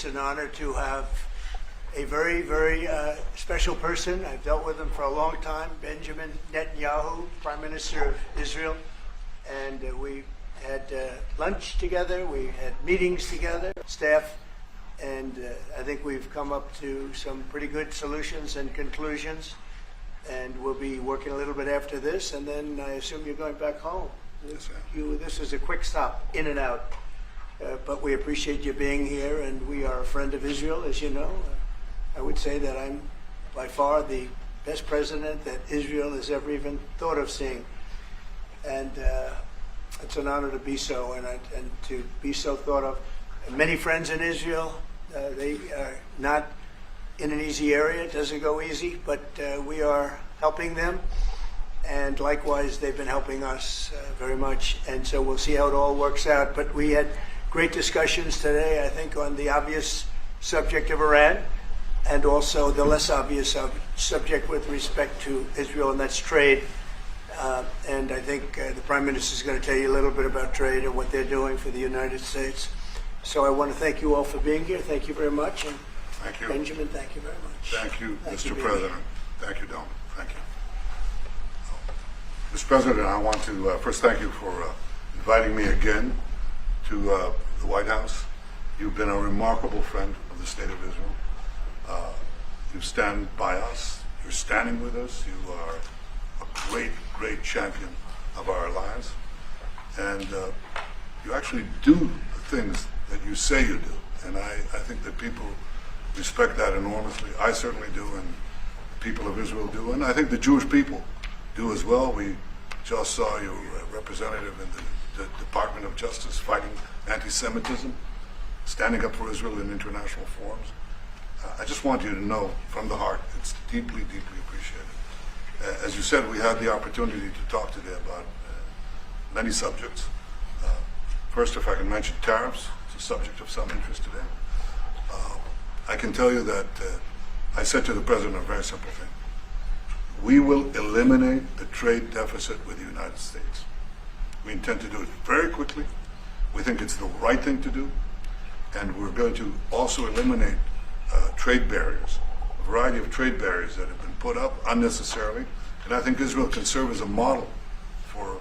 it's an honor to have a very, very special person. I've dealt with him for a long time, Benjamin Netanyahu, Prime Minister of Israel. And we had lunch together, we had meetings together, staff, and I think we've come up to some pretty good solutions and conclusions. And we'll be working a little bit after this, and then I assume you're going back home. Yes, sir. This is a quick stop, in and out. But we appreciate you being here, and we are a friend of Israel, as you know. I would say that I'm by far the best president that Israel has ever even thought of seeing. And it's an honor to be so, and to be so thought of. Many friends in Israel, they are not in an easy area. It doesn't go easy, but we are helping them. And likewise, they've been helping us very much. And so we'll see how it all works out. But we had great discussions today, I think, on the obvious subject of Iran, and also the less obvious subject with respect to Israel, and that's trade. And I think the Prime Minister is going to tell you a little bit about trade and what they're doing for the United States. So I want to thank you all for being here. Thank you very much. And thank you. Benjamin, thank you very much. Thank you, Mr. President. Thank you, Don. Thank you. Mr. President, I want to first thank you for inviting me again to the White House. You've been a remarkable friend of the State of Israel. You stand by us. You're standing with us. You are a great, great champion of our alliance. And you actually do the things that you say you do. And I think that people respect that enormously. I certainly do, and the people of Israel do. And I think the Jewish people do as well. We just saw your representative in the Department of Justice fighting anti-Semitism, standing up for Israel in international forums. I just want you to know from the heart, it's deeply, deeply appreciated. As you said, we had the opportunity to talk today about many subjects. First, if I can mention tariffs, it's a subject of some interest today. I can tell you that I said to the President a very simple thing. We will eliminate the trade deficit with the United States. We intend to do it very quickly. We think it's the right thing to do. And we're going to also eliminate trade barriers, a variety of trade barriers that have been put up unnecessarily. And I think Israel can serve as a model for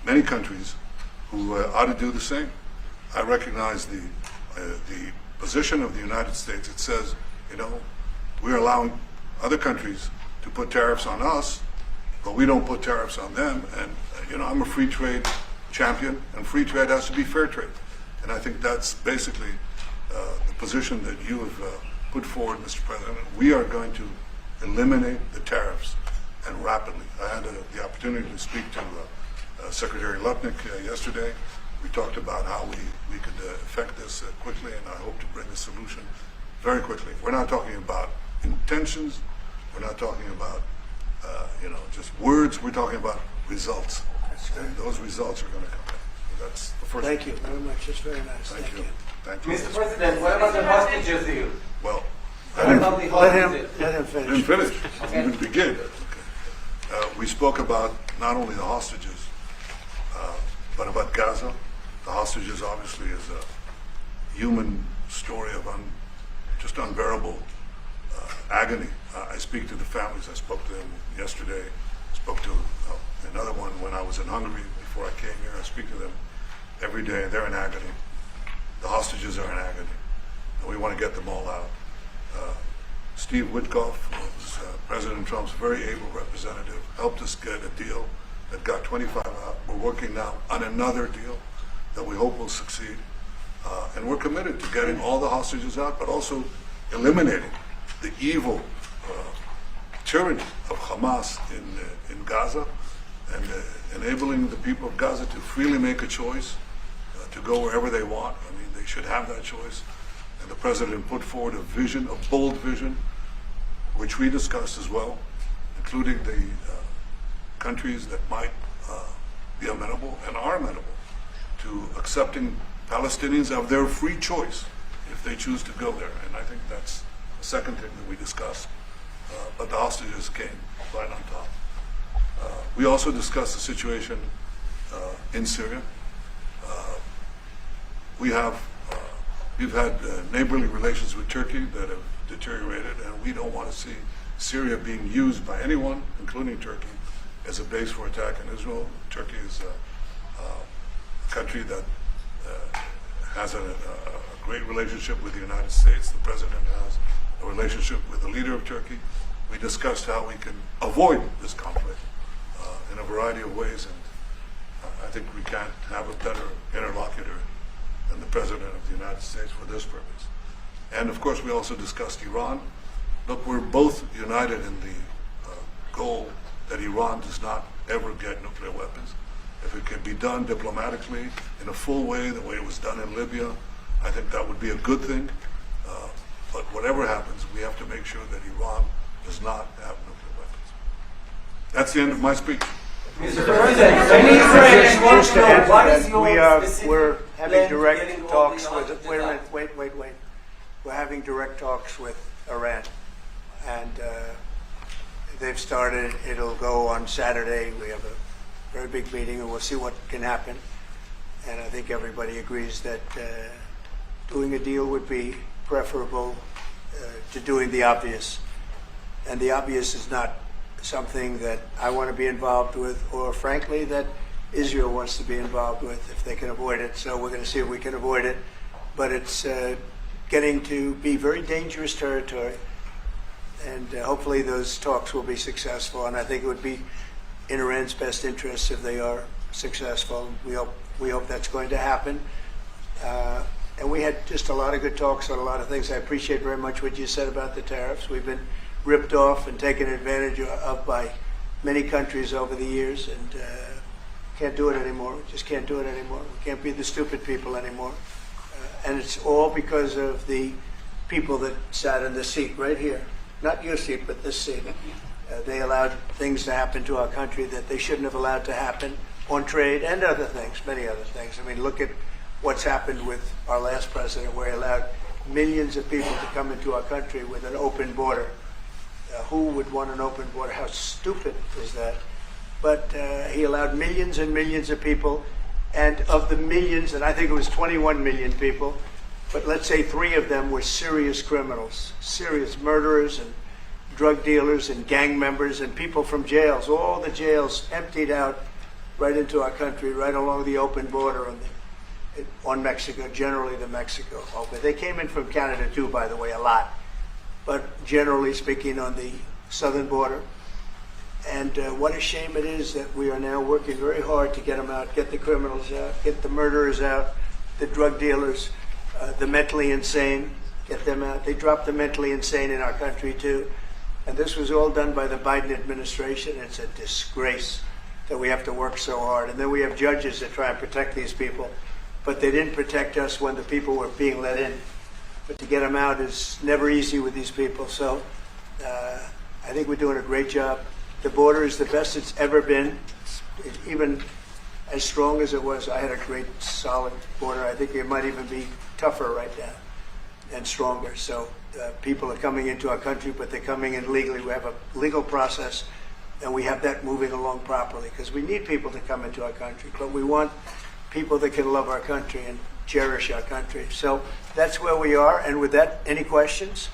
many countries who ought to do the same. I recognize the position of the United States. It says, you know, we're allowing other countries to put tariffs on us, but we don't put tariffs on them. And, you know, I'm a free trade champion, and free trade has to be fair trade. And I think that's basically the position that you have put forward, Mr. President. We are going to eliminate the tariffs, and rapidly. I had the opportunity to speak to Secretary Lutnick yesterday. We talked about how we could effect this quickly, and I hope to bring a solution very quickly. We're not talking about intentions. We're not talking about, just words. We're talking about results. And those results are going to come in. So that's the first. Thank you very much. It's very nice. Thank you. Thank you. Mr. President, what about the hostages deal? Well, Let him finish. I didn't finish. Okay. Even begin. Okay. We spoke about not only the hostages, but about Gaza. The hostages obviously is a human story of just unbearable agony. I speak to the families. I spoke to them yesterday. I spoke to another one when I was in Hungary before I came here. I speak to them every day. They're in agony. The hostages are in agony. And we want to get them all out. Steve Witkoff, was President Trump's very able representative, helped us get a deal that got 25 out. We're working now on another deal that we hope will succeed. And we're committed to getting all the hostages out, but also eliminating the evil tyranny of Hamas in Gaza, and enabling the people of Gaza to freely make a choice to go wherever they want. I mean, they should have that choice. And the President put forward a vision, a bold vision, which we discussed as well, including the countries that might be amenable and are amenable to accepting Palestinians of their free choice if they choose to go there. And I think that's the second thing that we discussed. But the hostages came right on top. We also discussed the situation in Syria. We have We've had neighborly relations with Turkey that have deteriorated, and we don't want to see Syria being used by anyone, including Turkey, as a base for attack on Israel. Turkey is a country that has a great relationship with the United States. The president has a relationship with the leader of Turkey. We discussed how we can avoid this conflict in a variety of ways, and I think we can't have a better interlocutor than the President of the United States for this purpose. And of course, we also discussed Iran. Look, we're both united in the goal that Iran does not ever get nuclear weapons. If it can be done diplomatically in a full way, the way it was done in Libya, I think that would be a good thing. But whatever happens, we have to make sure that Iran does not have nuclear weapons. That's the end of my speech. Mr. President, Israel wants Just to to know add to what that, is your we're specific having plan direct getting all talks the with, hostages wait a out? minute, wait. We're having direct talks with Iran. And they've started, it'll go on Saturday. We have a very big meeting and we'll see what can happen. And I think everybody agrees that doing a deal would be preferable to doing the obvious. And the obvious is not something that I want to be involved with, or frankly, that Israel wants to be involved with if they can avoid it. So we're going to see if we can avoid it. But it's getting to be very dangerous territory. And hopefully those talks will be successful. And I think it would be in Iran's best interest if they are successful. We hope that's going to happen. And we had just a lot of good talks on a lot of things. I appreciate very much what you said about the tariffs. We've been ripped off and taken advantage of by many countries over the years, and can't do it anymore. We just can't do it anymore. We can't be the stupid people anymore. And it's all because of the people that sat in the seat right here. Not your seat, but this seat. They allowed things to happen to our country that they shouldn't have allowed to happen on trade and other things, many other things. I mean, look at what's happened with our last president, where he allowed millions of people to come into our country with an open border. Who would want an open border? How stupid is that? But he allowed millions and millions of people, and of the millions, and I think it was 21 million people, but let's say 3 of them were serious criminals, serious murderers and drug dealers and gang members and people from jails. All the jails emptied out right into our country, right along the open border on Mexico, generally the Mexico. Okay. They came in from Canada too, by the way, a lot. But generally speaking on the southern border. And what a shame it is that we are now working very hard to get them out, get the criminals out, get the murderers out, the drug dealers, the mentally insane, get them out. They dropped the mentally insane in our country too. And this was all done by the Biden administration. It's a disgrace that we have to work so hard. And then we have judges that try and protect these people. But they didn't protect us when the people were being let in. But to get them out is never easy with these people. So I think we're doing a great job. The border is the best it's ever been, even as strong as it was. I had a great, solid border. I think it might even be tougher right now and stronger. So people are coming into our country, but they're coming in legally. We have a legal process, and we have that moving along properly because we need people to come into our country. But we want people that can love our country and cherish our country. So that's where we are. And with that, any questions?